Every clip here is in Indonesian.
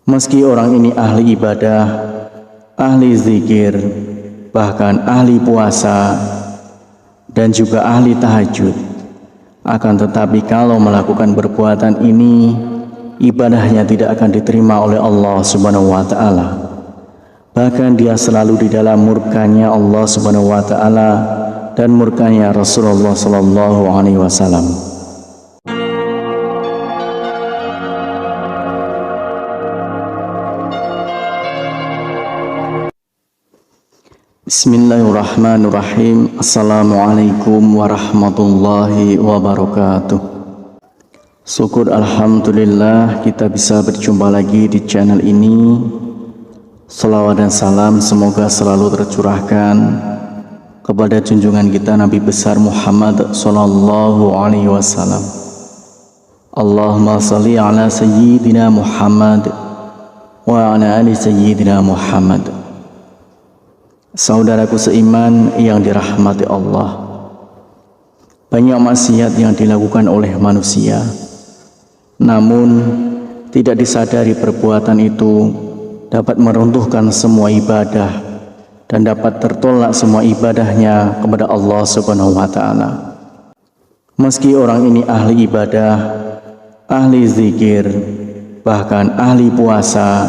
Meski orang ini ahli ibadah, ahli zikir, bahkan ahli puasa, dan juga ahli tahajud, akan tetapi kalau melakukan perbuatan ini, ibadahnya tidak akan diterima oleh Allah Subhanahu wa Ta'ala. Bahkan dia selalu di dalam murkanya Allah Subhanahu wa Ta'ala dan murkanya Rasulullah Sallallahu Alaihi Wasallam. Bismillahirrahmanirrahim. Assalamualaikum warahmatullahi wabarakatuh. Syukur alhamdulillah kita bisa berjumpa lagi di channel ini. Salawat dan salam semoga selalu tercurahkan kepada junjungan kita Nabi besar Muhammad sallallahu alaihi wasallam. Allahumma shalli ala sayyidina Muhammad wa ala ali sayyidina Muhammad. Saudaraku seiman yang dirahmati Allah, banyak maksiat yang dilakukan oleh manusia, namun tidak disadari perbuatan itu dapat meruntuhkan semua ibadah dan dapat tertolak semua ibadahnya kepada Allah Subhanahu wa Ta'ala. Meski orang ini ahli ibadah, ahli zikir, bahkan ahli puasa,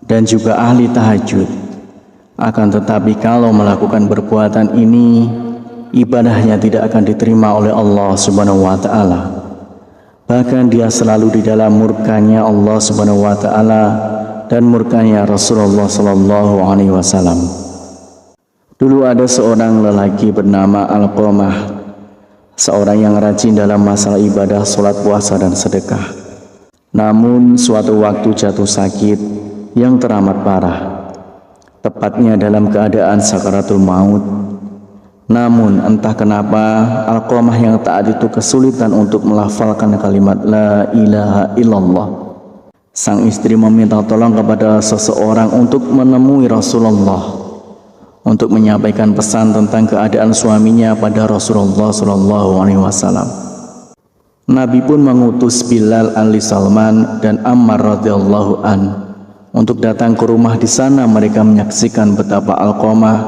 dan juga ahli tahajud, akan tetapi kalau melakukan perbuatan ini, ibadahnya tidak akan diterima oleh Allah Subhanahu wa Ta'ala. Bahkan dia selalu di dalam murkanya Allah Subhanahu wa Ta'ala dan murkanya Rasulullah Sallallahu Alaihi Wasallam. Dulu ada seorang lelaki bernama Alqamah, seorang yang rajin dalam masalah ibadah, sholat, puasa, dan sedekah. Namun suatu waktu jatuh sakit yang teramat parah, tepatnya dalam keadaan sakaratul maut. Namun entah kenapa Alqamah yang taat itu kesulitan untuk melafalkan kalimat la ilaha illallah. Sang istri meminta tolong kepada seseorang untuk menemui Rasulullah untuk menyampaikan pesan tentang keadaan suaminya pada Rasulullah Sallallahu Alaihi Wasallam. Nabi pun mengutus Bilal Ali Salman dan Ammar radhiyallahu an untuk datang ke rumah. Di sana mereka menyaksikan betapa Alqamah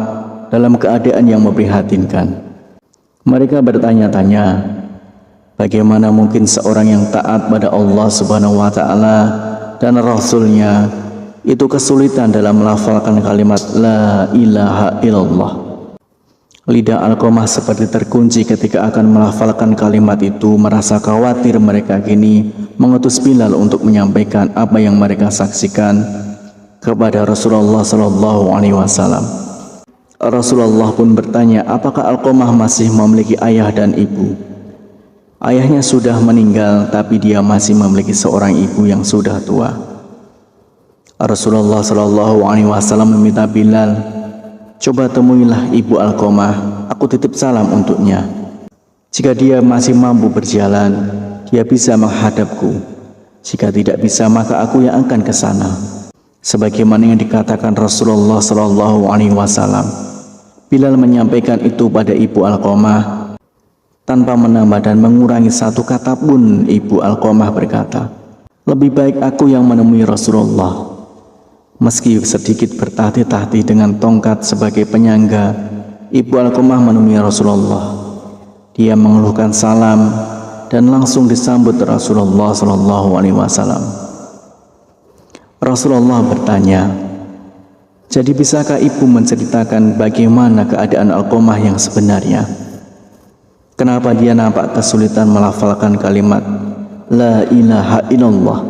dalam keadaan yang memprihatinkan. Mereka bertanya-tanya, bagaimana mungkin seorang yang taat pada Allah Subhanahu wa Ta'ala dan Rasulnya itu kesulitan dalam melafalkan kalimat la ilaha illallah. Lidah Alqamah seperti terkunci ketika akan melafalkan kalimat itu. Merasa khawatir, mereka kini mengutus Bilal untuk menyampaikan apa yang mereka saksikan kepada Rasulullah Sallallahu Alaihi Wasallam. Rasulullah pun bertanya, apakah Alqamah masih memiliki ayah dan ibu? Ayahnya sudah meninggal, tapi dia masih memiliki seorang ibu yang sudah tua. Rasulullah Sallallahu Alaihi Wasallam meminta Bilal, coba temuilah ibu Alqamah, aku titip salam untuknya. Jika dia masih mampu berjalan, dia bisa menghadapku. Jika tidak bisa, maka aku yang akan ke sana. Sebagaimana yang dikatakan Rasulullah Sallallahu Alaihi Wasallam. Bilal menyampaikan itu pada ibu Alqamah tanpa menambah dan mengurangi satu kata pun. Ibu Alqamah berkata, lebih baik aku yang menemui Rasulullah. Meski sedikit bertahti-tahti dengan tongkat sebagai penyangga, ibu Alqamah menemui Rasulullah. Dia mengeluhkan salam dan langsung disambut Rasulullah Sallallahu Alaihi Wasallam. Rasulullah bertanya, jadi bisakah ibu menceritakan bagaimana keadaan Alqamah yang sebenarnya? Kenapa dia nampak kesulitan melafalkan kalimat la ilaha illallah?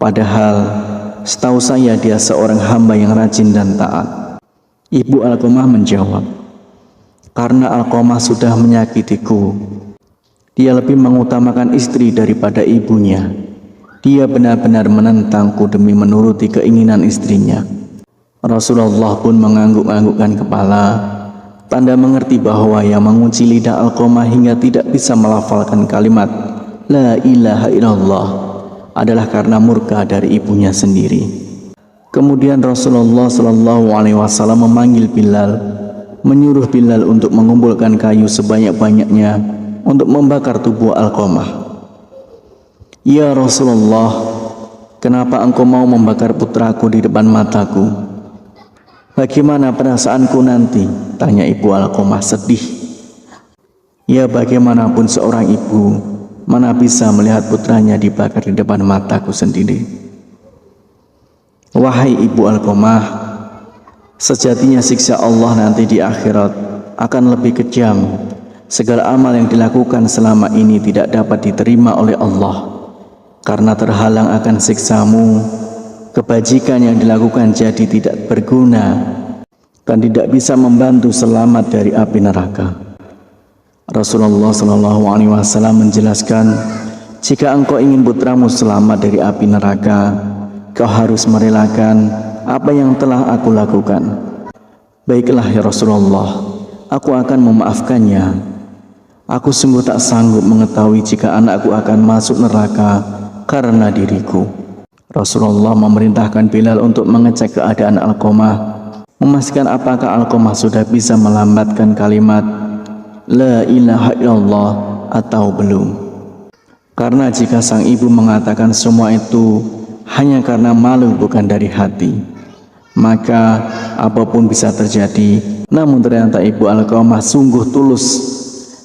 Padahal setahu saya dia seorang hamba yang rajin dan taat. Ibu Alqamah menjawab, karena Alqamah sudah menyakitiku. Dia lebih mengutamakan istri daripada ibunya. Dia benar-benar menentangku demi menuruti keinginan istrinya. Rasulullah pun mengangguk-anggukkan kepala, tanda mengerti bahwa yang mengunci lidah Alqamah hingga tidak bisa melafalkan kalimat la ilaha illallah adalah karena murka dari ibunya sendiri. Kemudian Rasulullah Sallallahu Alaihi Wasallam memanggil Bilal, menyuruh Bilal untuk mengumpulkan kayu sebanyak-banyaknya untuk membakar tubuh Alqamah. Ya Rasulullah, Kenapa engkau mau membakar putraku di depan mataku? Bagaimana perasaanku nanti? Tanya ibu Alqamah sedih. Ya, bagaimanapun seorang ibu, mana bisa melihat putranya dibakar di depan mataku sendiri. Wahai ibu Alqamah, sejatinya siksa Allah nanti di akhirat akan lebih kejam. Segala amal yang dilakukan selama ini tidak dapat diterima oleh Allah karena terhalang akan siksamu. Kebajikan yang dilakukan jadi tidak berguna dan tidak bisa membantu selamat dari api neraka. Rasulullah SAW menjelaskan, jika engkau ingin putramu selamat dari api neraka, kau harus merelakan apa yang telah aku lakukan. Baiklah ya Rasulullah, aku akan memaafkannya. Aku sungguh tak sanggup mengetahui jika anakku akan masuk neraka karena diriku. Rasulullah memerintahkan Bilal untuk mengecek keadaan Alqamah, memastikan apakah Alqamah sudah bisa melambatkan kalimat La ilaha illallah atau belum. Karena jika sang ibu mengatakan semua itu hanya karena malu bukan dari hati, maka apapun bisa terjadi. Namun ternyata ibu Alqamah sungguh tulus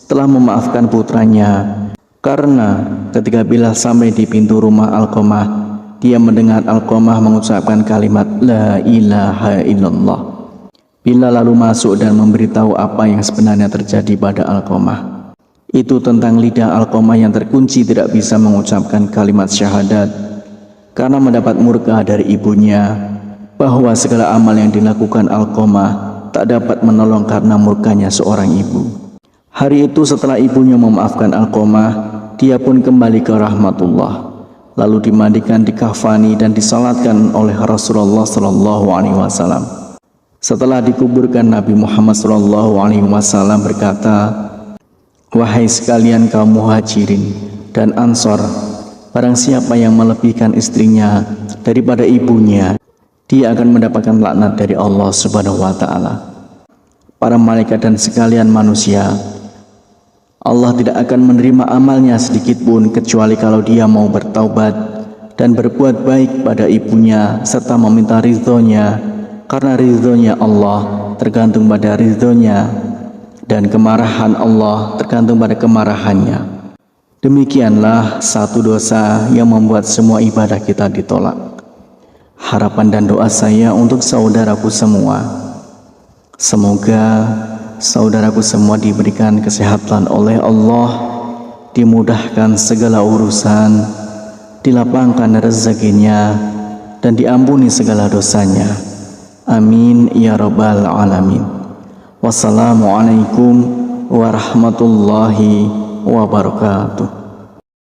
telah memaafkan putranya, karena ketika Bilal sampai di pintu rumah Alqamah, dia mendengar Alqamah mengucapkan kalimat La ilaha illallah. Bilal lalu masuk dan memberitahu apa yang sebenarnya terjadi pada Alqamah. Itu tentang lidah Alqamah yang terkunci tidak bisa mengucapkan kalimat syahadat karena mendapat murka dari ibunya, bahwa segala amal yang dilakukan Alqamah tak dapat menolong karena murkanya seorang ibu. Hari itu setelah ibunya memaafkan Alqamah, dia pun kembali ke rahmatullah, lalu dimandikan, dikafani dan disalatkan oleh Rasulullah SAW. Setelah dikuburkan, Nabi Muhammad SAW berkata, wahai sekalian kaum muhajirin dan ansor, barang siapa yang melebihkan istrinya daripada ibunya, dia akan mendapatkan laknat dari Allah Subhanahu wa Ta'ala. Para malaikat dan sekalian manusia, Allah tidak akan menerima amalnya sedikit pun kecuali kalau dia mau bertaubat dan berbuat baik pada ibunya serta meminta ridhonya, karena ridhonya Allah tergantung pada ridhonya dan kemarahan Allah tergantung pada kemarahannya. Demikianlah satu dosa yang membuat semua ibadah kita ditolak. Harapan dan doa saya untuk saudaraku semua, semoga saudaraku semua diberikan kesehatan oleh Allah, dimudahkan segala urusan, dilapangkan rezekinya, dan diampuni segala dosanya. Amin ya rabbal alamin. Wassalamualaikum warahmatullahi wabarakatuh.